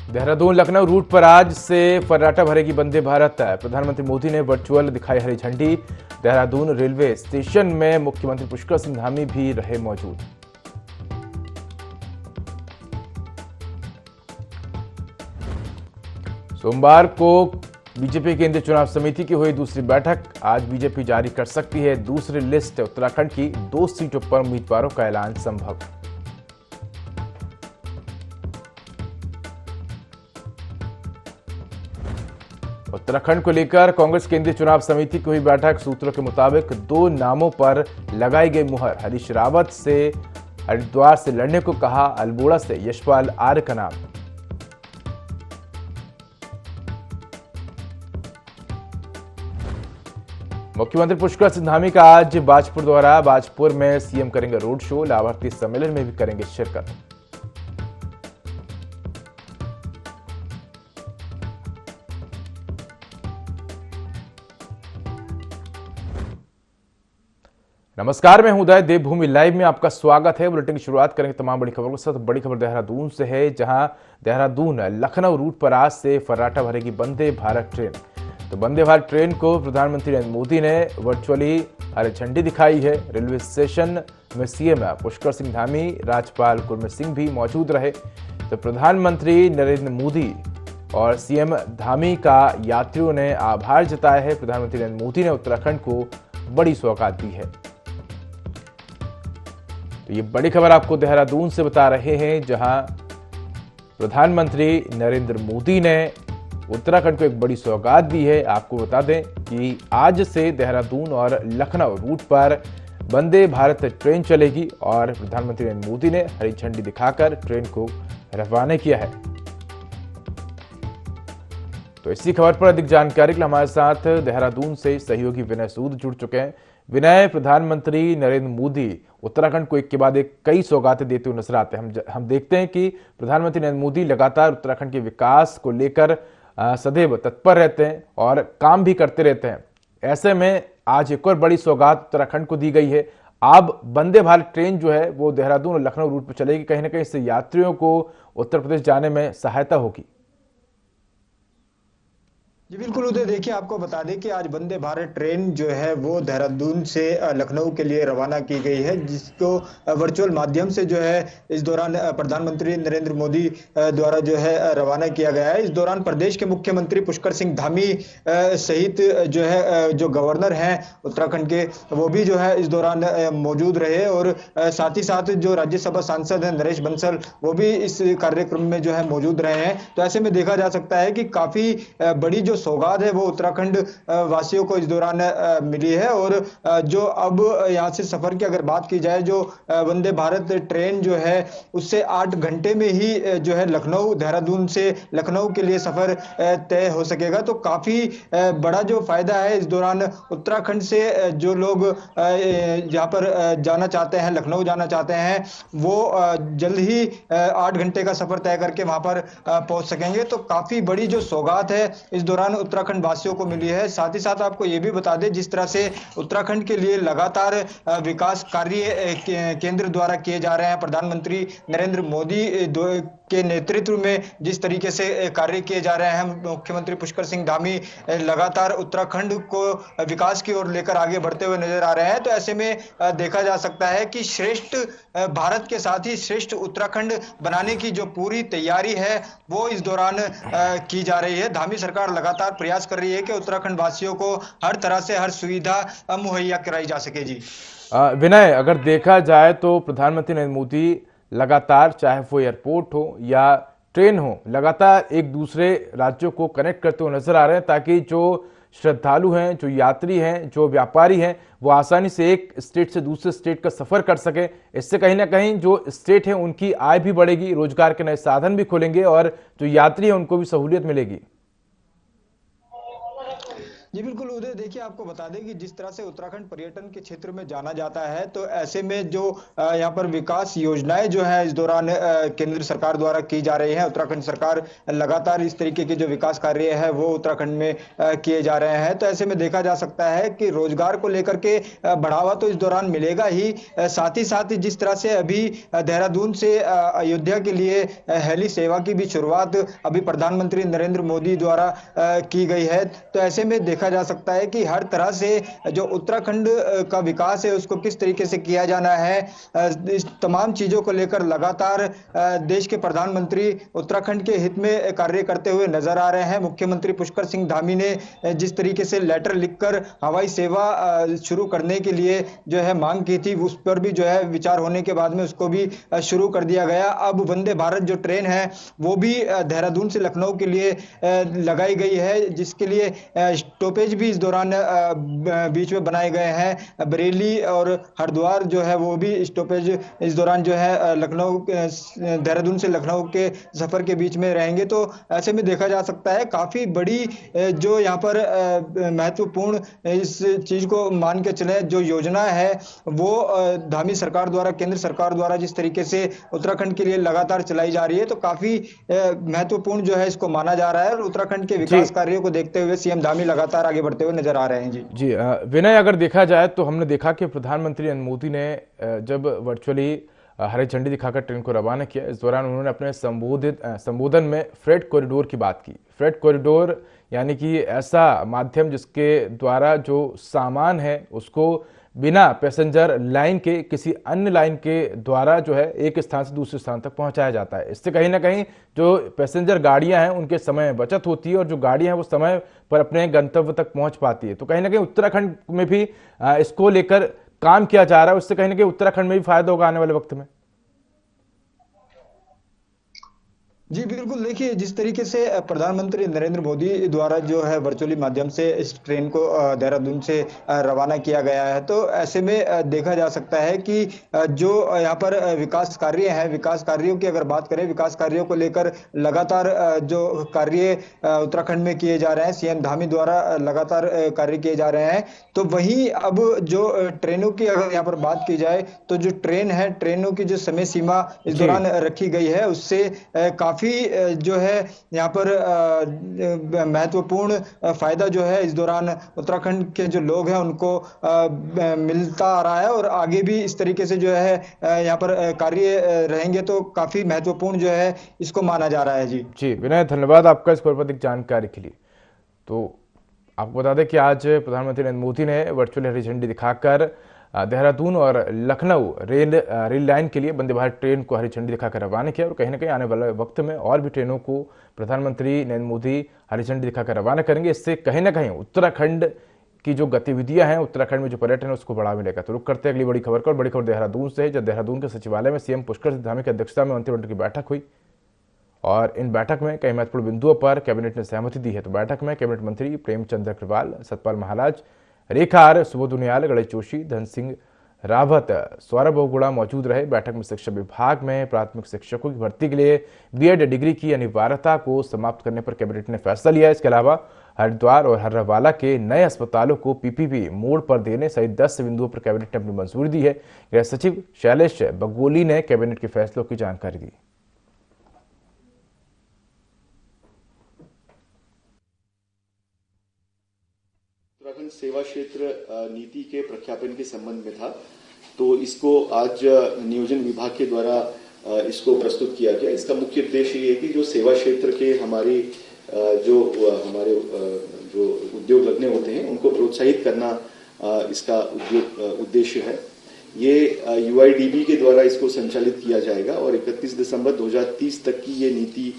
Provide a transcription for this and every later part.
Dehradun Lucknow root पर आज से फर्राटा भरेगी वंदे भारत। प्रधानमंत्री मोदी ने वर्चुअल दिखाई हरी झंडी। देहरादून रेलवे स्टेशन में मुख्यमंत्री पुष्कर सिंह धामी भी रहे मौजूद। सोमवार को बीजेपी केंद्रीय चुनाव समिति की हुई दूसरी बैठक। आज बीजेपी जारी कर सकती है दूसरी लिस्ट। उत्तराखंड की 2 सीटों पर उम्मीदवारों का ऐलान संभव। उत्तराखंड को लेकर कांग्रेस केंद्रीय चुनाव समिति की हुई बैठक। सूत्रों के मुताबिक 2 नामों पर लगाई गई मुहर। हरीश रावत से हरिद्वार से लड़ने को कहा, अल्मोड़ा से यशपाल आर्य का नाम। मुख्यमंत्री पुष्कर सिंह धामी का आज बाजपुर दौरा। बाजपुर में सीएम करेंगे रोड शो। लाभार्थी सम्मेलन में भी करेंगे शिरकत। नमस्कार, मैं हूं उदय। देवभूमि लाइव में आपका स्वागत है। बुलेटिन की शुरुआत करेंगे तमाम बड़ी खबरों के साथ। बड़ी खबर देहरादून से है, जहां देहरादून लखनऊ रूट पर आज से फर्राटा भरेगी वंदे भारत ट्रेन। तो वंदे भारत ट्रेन को प्रधानमंत्री नरेंद्र मोदी ने वर्चुअली हरी झंडी दिखाई है। रेलवे स्टेशन में सीएम पुष्कर सिंह धामी, राज्यपाल गुरमीत सिंह भी मौजूद रहे। तो प्रधानमंत्री नरेंद्र मोदी और सीएम धामी का यात्रियों ने आभार जताया है। प्रधानमंत्री नरेंद्र मोदी ने उत्तराखंड को बड़ी सौगात दी है। तो ये बड़ी खबर आपको देहरादून से बता रहे हैं, जहां प्रधानमंत्री नरेंद्र मोदी ने उत्तराखंड को एक बड़ी सौगात दी है। आपको बता दें कि आज से देहरादून और लखनऊ रूट पर वंदे भारत ट्रेन चलेगी और प्रधानमंत्री नरेंद्र मोदी ने हरी झंडी दिखाकर ट्रेन को रवाना किया है। तो इसी खबर पर अधिक जानकारी के लिए हमारे साथ देहरादून से सहयोगी विनय सूद जुड़ चुके हैं। विनय, प्रधानमंत्री नरेंद्र मोदी उत्तराखंड को एक के बाद एक कई सौगातें देते हुए नजर आते हैं। हम देखते हैं कि प्रधानमंत्री नरेंद्र मोदी लगातार उत्तराखंड के विकास को लेकर सदैव तत्पर रहते हैं और काम भी करते रहते हैं। ऐसे में आज एक और बड़ी सौगात उत्तराखंड को दी गई है। अब वंदे भारत ट्रेन जो है वो देहरादून और लखनऊ रूट पर चलेगी। कहीं ना कहीं इससे यात्रियों को उत्तर प्रदेश जाने में सहायता होगी। जी बिल्कुल उदय, देखिए आपको बता दें कि आज वंदे भारत ट्रेन जो है वो देहरादून से लखनऊ के लिए रवाना की गई है, जिसको वर्चुअल माध्यम से जो है इस दौरान प्रधानमंत्री नरेंद्र मोदी द्वारा जो है रवाना किया गया है। इस दौरान प्रदेश के मुख्यमंत्री पुष्कर सिंह धामी सहित जो है जो गवर्नर हैं उत्तराखंड के, वो भी जो है इस दौरान मौजूद रहे और साथ ही साथ जो राज्यसभा सांसद हैं नरेश बंसल, वो भी इस कार्यक्रम में जो है मौजूद रहे हैं। तो ऐसे में देखा जा सकता है कि काफी बड़ी जो सौगात है वो उत्तराखंड वासियों को इस दौरान मिली है। और जो अब यहां से सफर की अगर बात की जाए, जो वंदे भारत ट्रेन जो है उससे 8 घंटे में ही जो है लखनऊ, देहरादून से लखनऊ के लिए सफर तय हो सकेगा। तो काफी बड़ा जो फायदा है इस दौरान उत्तराखंड से जो लोग जहां पर जाना चाहते हैं, लखनऊ जाना चाहते हैं, वो जल्द ही 8 घंटे का सफर तय करके वहां पर पहुंच सकेंगे। तो काफी बड़ी जो सौगात है इस दौरान उत्तराखंड वासियों को मिली है। साथ ही साथ आपको यह भी बता दें, जिस तरह से उत्तराखंड के लिए लगातार विकास कार्य केंद्र द्वारा किए जा रहे हैं, प्रधानमंत्री नरेंद्र मोदी के नेतृत्व में जिस तरीके से कार्य किए जा रहे हैं, मुख्यमंत्री पुष्कर सिंह धामी लगातार उत्तराखंड को विकास की ओर लेकर आगे बढ़ते हुए नजर आ रहे हैं। तो ऐसे में देखा जा सकता है कि श्रेष्ठ भारत के साथ ही श्रेष्ठ उत्तराखंड बनाने की जो पूरी तैयारी है वो इस दौरान की जा रही है। धामी सरकार लगातार प्रयास कर रही है कि उत्तराखंड वासियों को हर तरह से हर सुविधा मुहैया कराई जा सके। जी विनय, अगर देखा जाए तो प्रधानमंत्री नरेंद्र मोदी लगातार, चाहे वो एयरपोर्ट हो या ट्रेन हो, लगातार एक दूसरे राज्यों को कनेक्ट करते हुए नजर आ रहे हैं, ताकि जो श्रद्धालु हैं, जो यात्री हैं, जो व्यापारी हैं, वो आसानी से एक स्टेट से दूसरे स्टेट का सफर कर सके। इससे कहीं ना कहीं जो स्टेट है उनकी आय भी बढ़ेगी, रोजगार के नए साधन भी खुलेंगे और जो यात्री है उनको भी सहूलियत मिलेगी। जी बिल्कुल उदय, देखिए आपको बता दें कि जिस तरह से उत्तराखंड पर्यटन के क्षेत्र में जाना जाता है, तो ऐसे में जो यहाँ पर विकास योजनाएं जो है इस दौरान केंद्र सरकार द्वारा की जा रही है। उत्तराखंड सरकार लगातार इस तरीके के जो विकास कार्य है वो उत्तराखंड में किए जा रहे हैं। तो ऐसे में देखा जा सकता है कि रोजगार को लेकर के बढ़ावा तो इस दौरान मिलेगा ही, साथ ही साथ जिस तरह से अभी देहरादून से अयोध्या के लिए हेली सेवा की भी शुरुआत अभी प्रधानमंत्री नरेंद्र मोदी द्वारा की गई है। तो ऐसे में देखा जा सकता है कि हर तरह से जो उत्तराखंड का विकास है उसको किस तरीके से किया जाना है, इस तमाम चीजों को लेकर लगातार देश के प्रधानमंत्री उत्तराखंड के हित में कार्य करते हुए नजर आ रहे हैं। मुख्यमंत्री पुष्कर सिंह धामी ने जिस तरीके से लेटर लिखकर हवाई सेवा शुरू करने के लिए जो है मांग की थी, उस पर भी जो है विचार होने के बाद में उसको भी शुरू कर दिया गया। अब वंदे भारत जो ट्रेन है वो भी देहरादून से लखनऊ के लिए लगाई गई है, जिसके लिए स्टॉपेज भी इस दौरान बीच में बनाए गए हैं। बरेली और हरिद्वार जो है वो भी स्टॉपेज इस दौरान जो है लखनऊ देहरादून से लखनऊ के सफर के बीच में रहेंगे। तो ऐसे में देखा जा सकता है काफी बड़ी जो यहाँ पर महत्वपूर्ण इस चीज को मान के चले जो योजना है वो धामी सरकार द्वारा, केंद्र सरकार द्वारा जिस तरीके से उत्तराखंड के लिए लगातार चलाई जा रही है, तो काफी महत्वपूर्ण जो है इसको माना जा रहा है। और उत्तराखंड के विकास कार्यों को देखते हुए सीएम धामी लगातार आगे बढ़ते हुए नजर आ रहे हैं। जी विनय, अगर देखा जाए तो हमने देखा कि प्रधानमंत्री नरेंद्र मोदी ने जब वर्चुअली हरी झंडी दिखाकर ट्रेन को रवाना किया, इस दौरान उन्होंने अपने संबोधन में फ्रेट कॉरिडोर की बात की। फ्रेट कॉरिडोर यानी कि ऐसा माध्यम जिसके द्वारा जो सामान है उसको बिना पैसेंजर लाइन के किसी अन्य लाइन के द्वारा जो है एक स्थान से दूसरे स्थान तक पहुंचाया जाता है। इससे कहीं ना कहीं जो पैसेंजर गाड़ियां हैं उनके समय बचत होती है और जो गाड़ियां हैं वो समय पर अपने गंतव्य तक पहुंच पाती है। तो कहीं ना कहीं उत्तराखंड में भी इसको लेकर काम किया जा रहा है, उससे कहीं ना कहीं उत्तराखंड में भी फायदा होगा आने वाले वक्त में। जी बिल्कुल, देखिए जिस तरीके से प्रधानमंत्री नरेंद्र मोदी द्वारा जो है वर्चुअली माध्यम से इस ट्रेन को देहरादून से रवाना किया गया है, तो ऐसे में देखा जा सकता है कि जो यहाँ पर विकास कार्य हैं, विकास कार्यों की अगर बात करें, विकास कार्यों को लेकर लगातार जो कार्य उत्तराखंड में किए जा रहे हैं, सीएम धामी द्वारा लगातार कार्य किए जा रहे हैं। तो वहीं अब जो ट्रेनों की अगर यहाँ पर बात की जाए, तो जो ट्रेन है, ट्रेनों की जो समय सीमा इस दौरान रखी गई है उससे काफी जो है यहाँ पर महत्वपूर्ण फायदा जो है इस दौरान उत्तराखंड के जो लोग हैं उनको मिलता आ रहा है। और आगे भी इस तरीके से जो है यहाँ पर कार्य रहेंगे तो काफी महत्वपूर्ण जो है इसको माना जा रहा है। जी विनय, धन्यवाद आपका इस पर जानकारी के लिए। तो आपको बता दें कि आज प्रधानमंत्री नरेंद्र मोदी ने वर्चुअल हरी झंडी दिखाकर देहरादून और लखनऊ रेल लाइन के लिए वंदे भारत ट्रेन को हरी झंडी दिखाकर रवाना किया। और कहीं ना कहीं आने वाले वक्त में और भी ट्रेनों को प्रधानमंत्री नरेंद्र मोदी हरी झंडी दिखाकर रवाना करेंगे। इससे कहीं ना कहीं उत्तराखंड की जो गतिविधियां हैं, उत्तराखंड में जो पर्यटन है उसको बढ़ावा मिलेगा। तो रुक करते हैं अगली बड़ी खबर को। और बड़ी खबर देहरादून से है, जब देहरादून के सचिवालय में सीएम पुष्कर सिंह धामी की अध्यक्षता में मंत्रिमंडल की बैठक हुई और इन बैठक में कई महत्वपूर्ण बिंदुओं पर कैबिनेट ने सहमति दी है। तो बैठक में कैबिनेट मंत्री प्रेमचंद अग्रवाल, सतपाल महाराज, रेखा आर, सुबोध उनियाल, गणेश जोशी, धन सिंह रावत, सौरभ बहुगुणा मौजूद रहे। बैठक में शिक्षा विभाग में प्राथमिक शिक्षकों की भर्ती के लिए बीएड डिग्री की अनिवार्यता को समाप्त करने पर कैबिनेट ने फैसला लिया। इसके अलावा हरिद्वार और हर्रावाला के नए अस्पतालों को पीपीपी मोड पर देने सहित 10 बिंदुओं पर कैबिनेट ने अपनी मंजूरी दी है। गृह सचिव शैलेश बगोली ने कैबिनेट के फैसलों की जानकारी दी। उत्तराखंड सेवा क्षेत्र नीति के प्रख्यापन के संबंध में था, तो इसको आज नियोजन विभाग के द्वारा इसको प्रस्तुत किया गया। इसका मुख्य उद्देश्य ये है कि जो सेवा क्षेत्र के हमारे जो उद्योग लगने होते हैं उनको प्रोत्साहित करना इसका उद्देश्य है। ये UIDB के द्वारा इसको संचालित किया जाएगा और 31 दिसंबर 2030 तक की ये नीति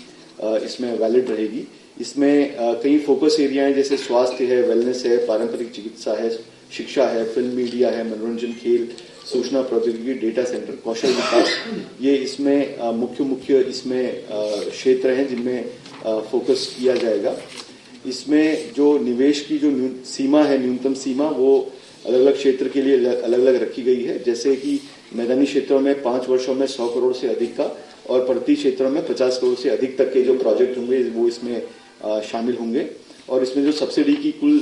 इसमें वैलिड रहेगी। इसमें कई फोकस एरिया हैं, जैसे स्वास्थ्य है, वेलनेस है, पारंपरिक चिकित्सा है, शिक्षा है, फिल्म मीडिया है, मनोरंजन, खेल, सूचना प्रौद्योगिकी, डेटा सेंटर, कौशल विकास, ये इसमें मुख्य इसमें क्षेत्र हैं जिनमें फोकस किया जाएगा। इसमें जो निवेश की जो सीमा है, न्यूनतम सीमा, वो अलग अलग क्षेत्र के लिए अलग अलग रखी गई है। जैसे कि मैदानी क्षेत्रों में 5 वर्षों में 100 करोड़ से अधिक का और पर्वतीय क्षेत्रों में 50 करोड़ से अधिक तक के जो प्रोजेक्ट होंगे वो इसमें शामिल होंगे। और इसमें जो सब्सिडी की कुल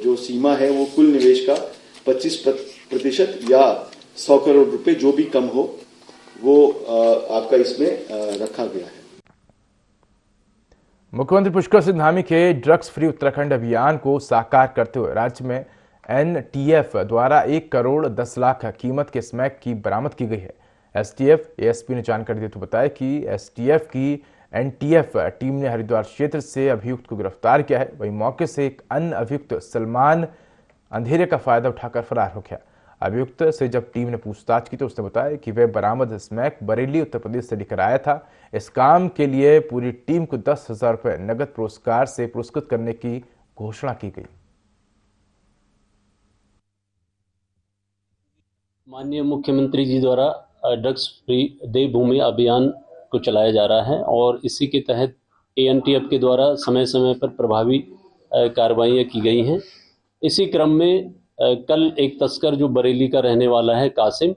जो सीमा है वो कुल निवेश का 25% या 100 करोड़ रुपए जो भी कम हो वो आपका इसमें रखा गया है। मुख्यमंत्री पुष्कर सिंह धामी के ड्रग्स फ्री उत्तराखंड अभियान को साकार करते हुए राज्य में एनटीएफ द्वारा 1 करोड़ 10 लाख कीमत के स्मैक की बरामद की गई है। एसटीएफ एएसपी ने जानकारी देते हुए बताया कि एसटीएफ की एनटीएफ टीम ने हरिद्वार क्षेत्र से अभियुक्त को गिरफ्तार किया है। वहीं मौके से एक अन्य अभियुक्त सलमान अंधेरे का फायदा उठाकर फरार हो गया। अभियुक्त से जब टीम ने पूछताछ की तो उसने बताया कि वह बरामद स्मैक बरेली उत्तर प्रदेश से लेकर आया था। इस काम के लिए पूरी टीम को 10,000 रुपये नगद पुरस्कार से पुरस्कृत करने की घोषणा की गई। माननीय मुख्यमंत्री जी द्वारा ड्रग्स फ्री देवभूमि अभियान को चलाया जा रहा है और इसी के तहत एएनटीएफ के द्वारा समय समय पर प्रभावी कार्रवाइयाँ की गई हैं। इसी क्रम में कल एक तस्कर जो बरेली का रहने वाला है कासिम,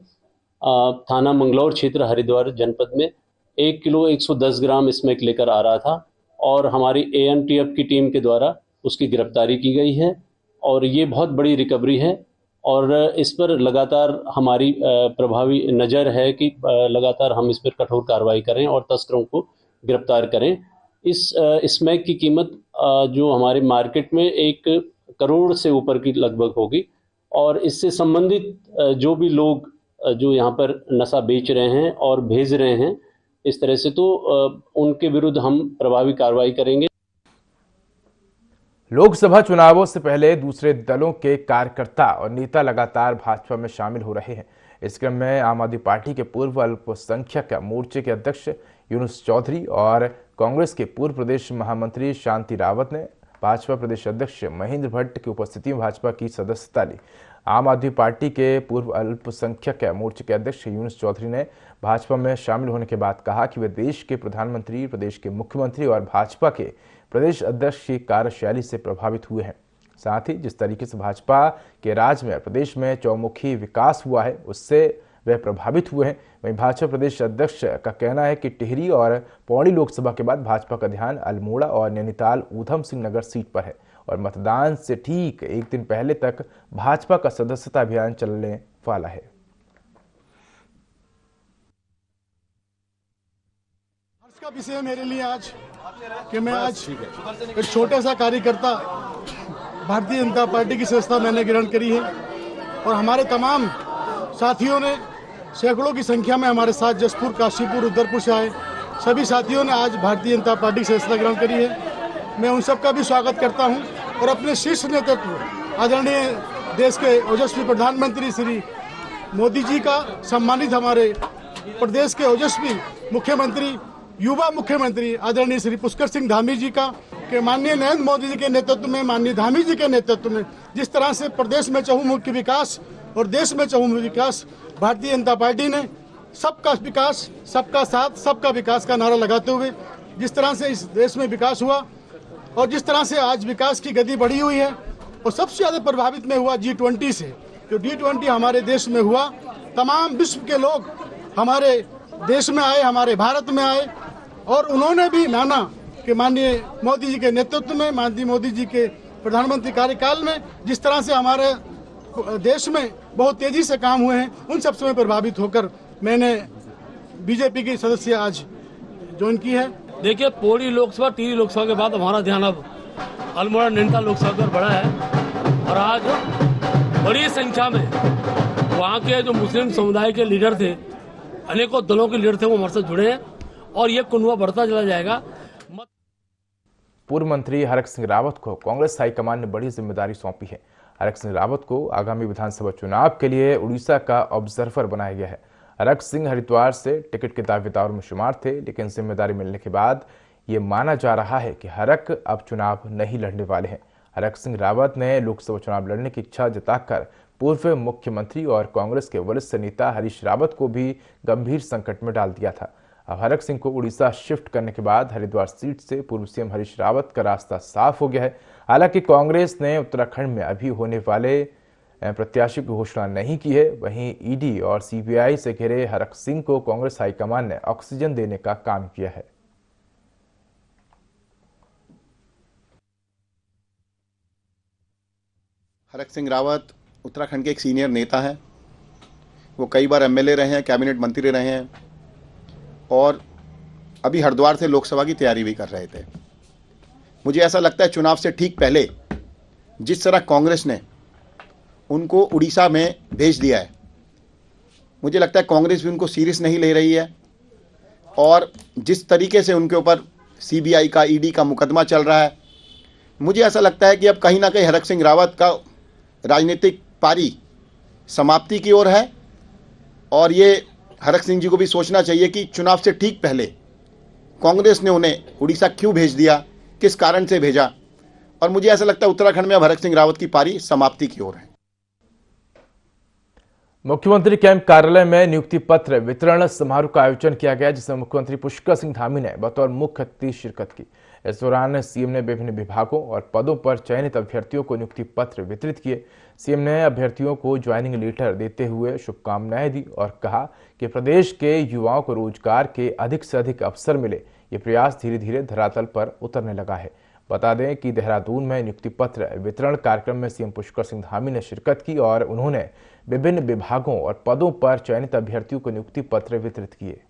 थाना मंगलौर क्षेत्र हरिद्वार जनपद में 1 किलो 110 ग्राम स्मैक लेकर आ रहा था और हमारी एएनटीएफ की टीम के द्वारा उसकी गिरफ्तारी की गई है और ये बहुत बड़ी रिकवरी है और इस पर लगातार हमारी प्रभावी नज़र है कि लगातार हम इस पर कठोर कार्रवाई करें और तस्करों को गिरफ्तार करें। इस स्मैक की कीमत जो हमारे मार्केट में 1 करोड़ से ऊपर की लगभग होगी और इससे संबंधित जो भी लोग जो यहाँ पर नशा बेच रहे हैं और भेज रहे हैं इस तरह से, तो उनके विरुद्ध हम प्रभावी कार्रवाई करेंगे। लोकसभा चुनावों से पहले दूसरे दलों के कार्यकर्ता और नेता लगातार भाजपा में शामिल हो रहे हैं। इस क्रम में आम आदमी पार्टी के पूर्व अल्पसंख्यक मोर्चे के अध्यक्ष यूनुस चौधरी और कांग्रेस के पूर्व प्रदेश महामंत्री शांति रावत ने भाजपा प्रदेश अध्यक्ष महेंद्र भट्ट की उपस्थिति में भाजपा की सदस्यता ली। आम आदमी पार्टी के पूर्व अल्पसंख्यक मोर्चे के अध्यक्ष यूनुस चौधरी ने भाजपा में शामिल होने के बाद कहा कि वे देश के प्रधानमंत्री, प्रदेश के मुख्यमंत्री और भाजपा के प्रदेश अध्यक्ष की कार्यशैली से प्रभावित हुए हैं। साथ ही जिस तरीके से भाजपा के राज में प्रदेश में चौमुखी विकास हुआ है उससे वे प्रभावित हुए हैं। वहीं भाजपा प्रदेश अध्यक्ष का कहना है कि टिहरी और पौड़ी लोकसभा के बाद भाजपा का ध्यान अल्मोड़ा और नैनीताल ऊधम सिंह नगर सीट पर है और मतदान से ठीक एक दिन पहले तक भाजपा का सदस्यता अभियान चलने वाला है। हर्ष का विषय मेरे लिए आज कि मैं आज एक छोटा सा कार्यकर्ता भारतीय जनता पार्टी की सदस्यता मैंने ग्रहण करी है और हमारे तमाम साथियों ने सैकड़ों की संख्या में हमारे साथ जसपुर, काशीपुर, रुद्रपुर से आए सभी साथियों ने आज भारतीय जनता पार्टी की सदस्यता ग्रहण करी है। मैं उन सबका भी स्वागत करता हूं और अपने शीर्ष नेतृत्व आदरणीय देश के ओजस्वी प्रधानमंत्री श्री मोदी जी का, सम्मानित हमारे प्रदेश के ओजस्वी मुख्यमंत्री, युवा मुख्यमंत्री आदरणीय श्री पुष्कर सिंह धामी जी का, कि माननीय नरेंद्र मोदी जी के नेतृत्व में, माननीय धामी जी के नेतृत्व में जिस तरह से प्रदेश में चहुमुखी विकास और देश में चहुमुखी विकास भारतीय जनता पार्टी ने सबका विकास, सबका साथ, सबका विकास का नारा लगाते हुए जिस तरह से इस देश में विकास हुआ और जिस तरह से आज विकास की गति बढ़ी हुई है और सबसे ज्यादा प्रभावित में हुआ G20 से। जो G20 हमारे देश में हुआ, तमाम विश्व के लोग हमारे देश में आए, हमारे भारत में आए और उन्होंने भी माना कि माननीय मोदी जी के नेतृत्व में, माननीय मोदी जी के प्रधानमंत्री कार्यकाल में जिस तरह से हमारे देश में बहुत तेजी से काम हुए हैं, उन सबसे मैं प्रभावित होकर मैंने बीजेपी की सदस्य आज ज्वाइन की है। देखिए, पौड़ी लोकसभा, टिहरी लोकसभा के बाद हमारा ध्यान अब अल्मोड़ा, नैनीताल लोकसभा पर बढ़ा है और आज बड़ी संख्या में वहाँ के जो मुस्लिम समुदाय के लीडर थे, अनेकों दलों के लीडर थे, वो हमारे साथ जुड़े हैं और ये कुनवा बढ़ता चला जाएगा। पूर्व मंत्री हरक सिंह रावत को कांग्रेस हाईकमान ने बड़ी जिम्मेदारी सौंपी है। हरक सिंह रावत को आगामी विधानसभा चुनाव के लिए उड़ीसा का ऑब्जर्वर बनाया गया है। हरक सिंह हरिद्वार से टिकट के दावेदारों में शुमार थे, लेकिन जिम्मेदारी मिलने के बाद ये माना जा रहा है कि हरक अब चुनाव नहीं लड़ने वाले हैं। हरक सिंह रावत ने लोकसभा चुनाव लड़ने की इच्छा जताकर पूर्व मुख्यमंत्री और कांग्रेस के वरिष्ठ नेता हरीश रावत को भी गंभीर संकट में डाल दिया था। अब हरक सिंह को उड़ीसा शिफ्ट करने के बाद हरिद्वार सीट से पूर्व सीएम हरीश रावत का रास्ता साफ हो गया है। हालांकि कांग्रेस ने उत्तराखंड में अभी होने वाले प्रत्याशी की घोषणा नहीं की है। वहीं ईडी और सीबीआई से घिरे हरक सिंह को कांग्रेस हाईकमान ने ऑक्सीजन देने का काम किया है। हरक सिंह रावत उत्तराखंड के एक सीनियर नेता हैं। वो कई बार एमएलए रहे हैं, कैबिनेट मंत्री रहे हैं और अभी हरिद्वार से लोकसभा की तैयारी भी कर रहे थे। मुझे ऐसा लगता है चुनाव से ठीक पहले जिस तरह कांग्रेस ने उनको उड़ीसा में भेज दिया है, मुझे लगता है कांग्रेस भी उनको सीरियस नहीं ले रही है और जिस तरीके से उनके ऊपर सीबीआई का, ईडी का मुकदमा चल रहा है, मुझे ऐसा लगता है कि अब कहीं ना कहीं हरक सिंह रावत का राजनीतिक पारी समाप्ति की ओर है और ये हरक सिंह जी को भी सोचना चाहिए कि चुनाव से ठीक पहले कांग्रेस ने उन्हें उड़ीसा क्यों भेज दिया, किस कारण से भेजा। और मुझे ऐसा लगता है उत्तराखंड में अब हरक सिंह रावत की पारी समाप्ति की ओर है। मुख्यमंत्री कैंप कार्यालय में नियुक्ति पत्र वितरण समारोह का आयोजन किया गया, जिसमें मुख्यमंत्री पुष्कर सिंह धामी ने बतौर मुख्य अतिथि शिरकत की। इस दौरान सीएम ने विभिन्न विभागों और पदों पर चयनित अभ्यर्थियों को नियुक्ति पत्र वितरित किए। सीएम ने अभ्यर्थियों को ज्वाइनिंग लेटर देते हुए शुभकामनाएं दी और कहा कि प्रदेश के युवाओं को रोजगार के अधिक से अधिक अवसर मिले, ये प्रयास धीरे धीरे धरातल पर उतरने लगा है। बता दें कि देहरादून में नियुक्ति पत्र वितरण कार्यक्रम में सीएम पुष्कर सिंह धामी ने शिरकत की और उन्होंने विभिन्न विभागों और पदों पर चयनित अभ्यर्थियों को नियुक्ति पत्र वितरित किए।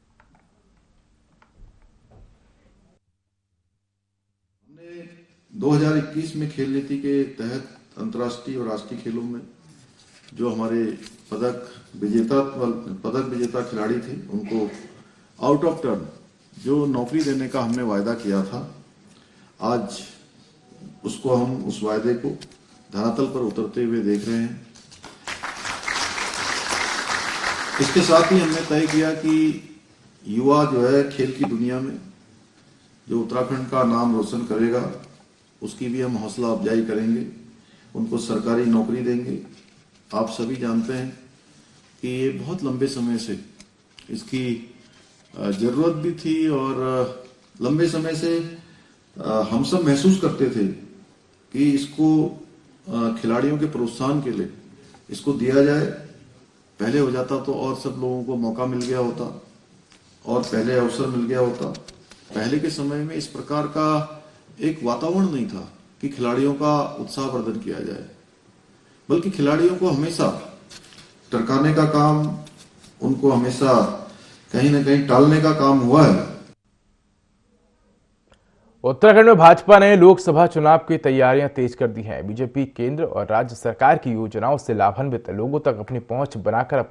हमने 2021 में खेल नीति के तहत अंतर्राष्ट्रीय और राष्ट्रीय खेलों में जो हमारे पदक विजेता खिलाड़ी थे, उनको आउट ऑफ टर्न जो नौकरी देने का हमने वायदा किया था, आज उसको हम उस वायदे को धरातल पर उतरते हुए देख रहे हैं। इसके साथ ही हमने तय किया कि युवा जो है खेल की दुनिया में जो उत्तराखंड का नाम रोशन करेगा, उसकी भी हम हौसला अफजाई करेंगे, उनको सरकारी नौकरी देंगे। आप सभी जानते हैं कि ये बहुत लंबे समय से इसकी जरूरत भी थी और लंबे समय से हम सब महसूस करते थे कि इसको खिलाड़ियों के प्रोत्साहन के लिए इसको दिया जाए। पहले हो जाता तो और सब लोगों को मौका मिल गया होता और पहले अवसर मिल गया होता। पहले के समय में इस प्रकार का एक वातावरण नहीं था कि खिलाड़ियों का उत्साहवर्धन किया जाए, बल्कि खिलाड़ियों को हमेशा टरकाने का काम, उनको हमेशा कहीं ना कहीं टालने का काम हुआ है। उत्तराखंड में भाजपा ने लोकसभा चुनाव की तैयारियां तेज कर दी हैं। बीजेपी केंद्र और राज्य सरकार की योजनाओं से लाभान्वित लोगों तक अपनी पहुंच बनाकर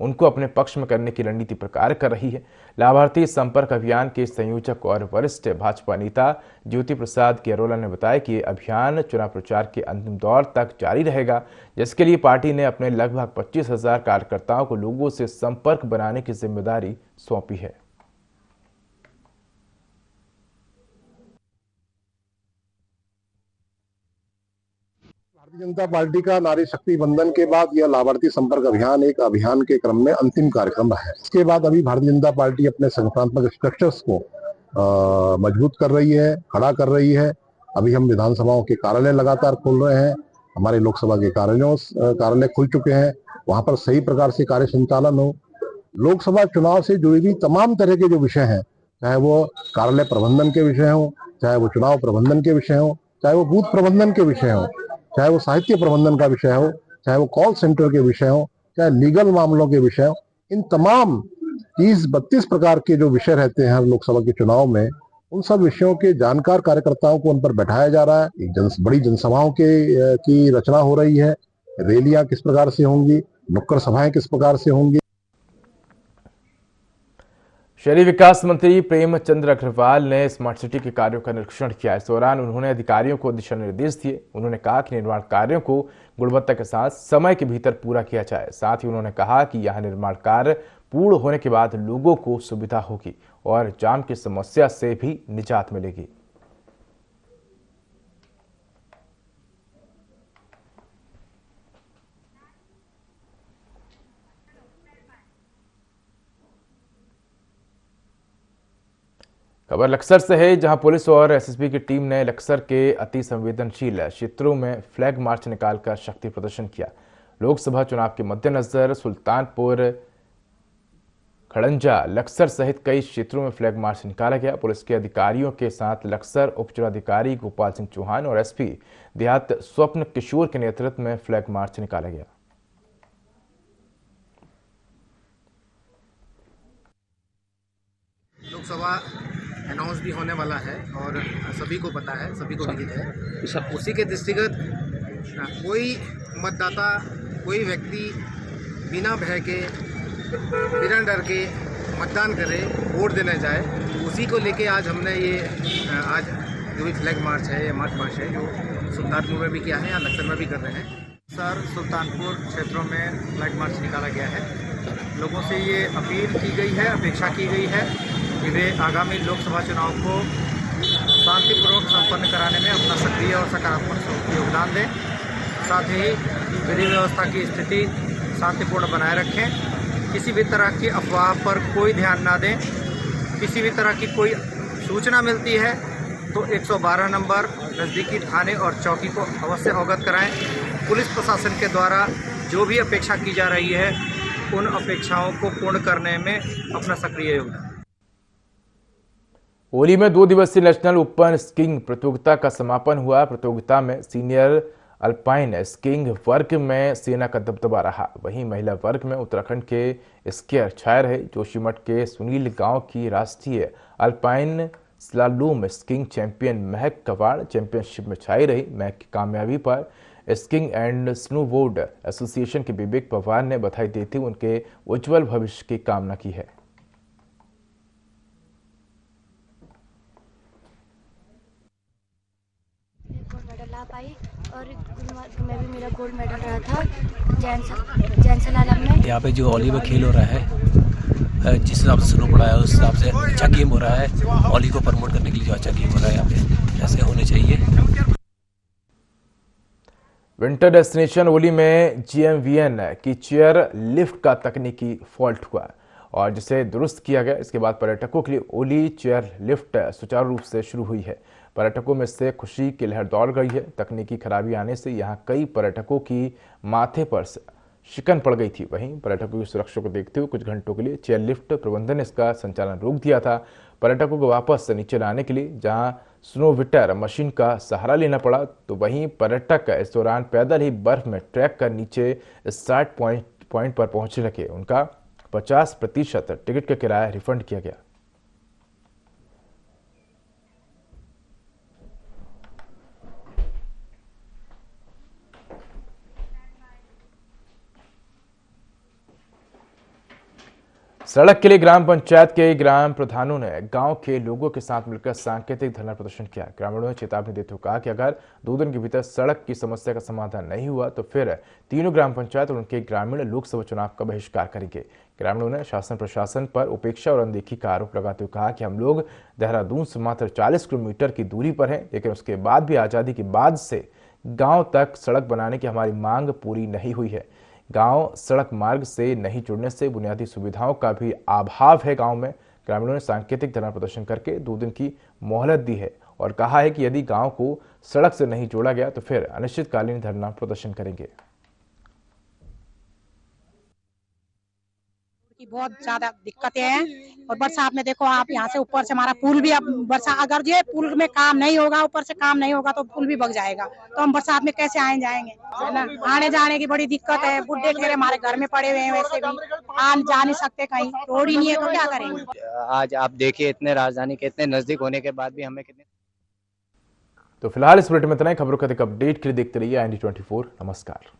उनको अपने पक्ष में करने की रणनीति पर कार्य कर रही है। लाभार्थी संपर्क अभियान के संयोजक और वरिष्ठ भाजपा नेता ज्योति प्रसाद गेरोला ने बताया कि ये अभियान चुनाव प्रचार के अंतिम दौर तक जारी रहेगा, जिसके लिए पार्टी ने अपने लगभग 25,000 कार्यकर्ताओं को लोगों से संपर्क बनाने की जिम्मेदारी सौंपी है। भारतीय जनता पार्टी का नारी शक्ति बंधन के बाद यह लाभार्थी संपर्क अभियान एक अभियान के क्रम में अंतिम कार्यक्रम है। इसके बाद अभी भारतीय जनता पार्टी अपने संगठनात्मक स्ट्रक्चर्स को मजबूत कर रही है, खड़ा कर रही है। अभी हम विधानसभाओं के कार्यालय लगातार खोल रहे हैं, हमारे लोकसभा के कार्यालय खुल चुके हैं, वहां पर सही प्रकार से कार्य संचालन हो। लोकसभा चुनाव से जुड़ी हुई तमाम तरह के जो विषय हैं, चाहे वो कार्यालय प्रबंधन के विषय हो, चाहे वो चुनाव प्रबंधन के विषय हो, चाहे वो बूथ प्रबंधन के विषय हो, चाहे वो साहित्य प्रबंधन का विषय हो, चाहे वो कॉल सेंटर के विषय हो, चाहे लीगल मामलों के विषय हो, इन तमाम 30-32 प्रकार के जो विषय रहते हैं लोकसभा के चुनाव में, उन सब विषयों के जानकार कार्यकर्ताओं को उन पर बैठाया जा रहा है। एक बड़ी जनसभाओं की रचना हो रही है। रैलियां किस प्रकार से होंगी, नुक्कड़ सभाएं किस प्रकार से होंगी। शहरी विकास मंत्री प्रेमचंद्र अग्रवाल ने स्मार्ट सिटी के कार्यों का निरीक्षण किया। इस दौरान उन्होंने अधिकारियों को दिशा निर्देश दिए। उन्होंने कहा कि निर्माण कार्यों को गुणवत्ता के साथ समय के भीतर पूरा किया जाए। साथ ही उन्होंने कहा कि यहां निर्माण कार्य पूर्ण होने के बाद लोगों को सुविधा होगी और जाम की समस्या से भी निजात मिलेगी। खबर लक्सर से है, जहां पुलिस और एसएसबी की टीम ने लक्सर के अति संवेदनशील क्षेत्रों में फ्लैग मार्च निकालकर शक्ति प्रदर्शन किया। लोकसभा चुनाव के मद्देनजर सुल्तानपुर खड़ंजा, लक्सर सहित कई क्षेत्रों में फ्लैग मार्च निकाला गया। पुलिस के अधिकारियों के साथ लक्सर उपजिलाधिकारी गोपाल सिंह चौहान और एसपी देहात स्वप्न किशोर के नेतृत्व में फ्लैग मार्च निकाला गया। लोकसभा अनाउंस भी होने वाला है और सभी को पता है, सभी को विदित है। उसी के दृष्टिगत कोई मतदाता, कोई व्यक्ति बिना भय के, बिना डर के मतदान करे, वोट देने जाए, उसी को लेके आज हमने ये आज जो भी फ्लैग मार्च है, ये मार्च है जो सुल्तानपुर में भी किया है, या लक्सर में भी कर रहे हैं। सर, सुल्तानपुर क्षेत्रों में फ्लैग मार्च निकाला गया है। लोगों से ये अपील की गई है, अपेक्षा की गई है कि वे आगामी लोकसभा चुनाव को शांतिपूर्वक संपन्न कराने में अपना सक्रिय और सकारात्मक योगदान दें। साथ ही विधि व्यवस्था की स्थिति शांतिपूर्ण बनाए रखें। किसी भी तरह की अफवाह पर कोई ध्यान ना दें। किसी भी तरह की कोई सूचना मिलती है तो 112 नंबर नज़दीकी थाने और चौकी को अवश्य अवगत कराएं। पुलिस प्रशासन के द्वारा जो भी अपेक्षा की जा रही है, उन अपेक्षाओं को पूर्ण करने में अपना सक्रिय योगदान। होली में 2 दिवसीय नेशनल ओपन स्कीइंग प्रतियोगिता का समापन हुआ। प्रतियोगिता में सीनियर अल्पाइन स्कीइंग वर्ग में सेना का दबदबा रहा। वहीं महिला वर्ग में उत्तराखंड के स्कीयर छाए रहे। जोशीमठ के सुनील गांव की राष्ट्रीय अल्पाइन स्लालोम स्कीइंग चैंपियन महक कवाड़ चैंपियनशिप में छाई रही। महक की कामयाबी पर स्कीइंग एंड स्नोबोर्ड एसोसिएशन के विवेक पवार ने बधाई देते हुए उनके उज्जवल भविष्य की कामना की है। पाई और में भी मेरा गोल्ड मेडल रहा था जैनसलालम में। यहाँ पे जो होली में खेल हो रहा है, जिस हिसाब से स्नो पड़ा है उस हिसाब से अच्छा गेम हो रहा है। होली को प्रमोट करने के लिए जो अच्छा गेम हो रहा है यहाँ पे, ऐसे होने चाहिए। विंटर डेस्टिनेशन ओली में GMVN की चेयर लिफ्ट का तकनीकी फॉल्ट हुआ और जिसे दुरुस्त किया गया। इसके बाद पर्यटकों के लिए ओली चेयर लिफ्ट सुचारू रूप से शुरू हुई है। पर्यटकों में से खुशी की लहर दौड़ गई है। तकनीकी खराबी आने से यहां कई पर्यटकों की माथे पर शिकन पड़ गई थी। वहीं पर्यटकों की सुरक्षा को देखते हुए कुछ घंटों के लिए चेयर लिफ्ट प्रबंधन ने इसका संचालन रोक दिया था। पर्यटकों को वापस नीचे लाने के लिए जहां स्नोविटर मशीन का सहारा लेना पड़ा, तो वहीं पर्यटक इस दौरान पैदल ही बर्फ में ट्रैक कर नीचे स्टार्ट पॉइंट पर पहुंचने लगे। उनका 50% टिकट का किराया रिफंड किया गया। सड़क के लिए ग्राम पंचायत के ग्राम प्रधानों ने गांव के लोगों के साथ मिलकर सांकेतिक धरना प्रदर्शन किया। ग्रामीणों ने चेतावनी देते हुए कहा कि अगर 2 दिन के भीतर सड़क की समस्या का समाधान नहीं हुआ तो फिर तीनों ग्राम पंचायत और उनके ग्रामीण लोकसभा चुनाव का बहिष्कार करेंगे। ग्रामीणों ने शासन प्रशासन पर उपेक्षा और अनदेखी का आरोप लगाते हुए कहा कि हम लोग देहरादून से मात्र 40 किलोमीटर की दूरी पर हैं, लेकिन उसके बाद भी आज़ादी के बाद से गाँव तक सड़क बनाने की हमारी मांग पूरी नहीं हुई है। गांव सड़क मार्ग से नहीं जुड़ने से बुनियादी सुविधाओं का भी अभाव है। गांव में ग्रामीणों ने सांकेतिक धरना प्रदर्शन करके 2 दिन की मोहलत दी है और कहा है कि यदि गांव को सड़क से नहीं जोड़ा गया तो फिर अनिश्चितकालीन धरना प्रदर्शन करेंगे। की बहुत ज्यादा दिक्कतें हैं और बरसात में देखो आप, यहाँ से ऊपर से हमारा पुल भी, अब बरसात अगर ये पुल में काम नहीं होगा, ऊपर से काम नहीं होगा तो पुल भी बग जाएगा, तो हम बरसात में कैसे आए जाएंगे, है ना। आने जाने की बड़ी दिक्कत है। बुढ़े ठेरे हमारे घर में पड़े हुए हैं, वैसे भी आन जा नहीं सकते, कहीं रोड ही नहीं है तो क्या करेंगे। आज आप देखिए इतने राजधानी के इतने नजदीक होने के बाद भी हमें कितने। तो फिलहाल इस बुलेटिन में इतना ही। खबरों का अधिक अपडेट के लिए देखते रहिए IND24। नमस्कार।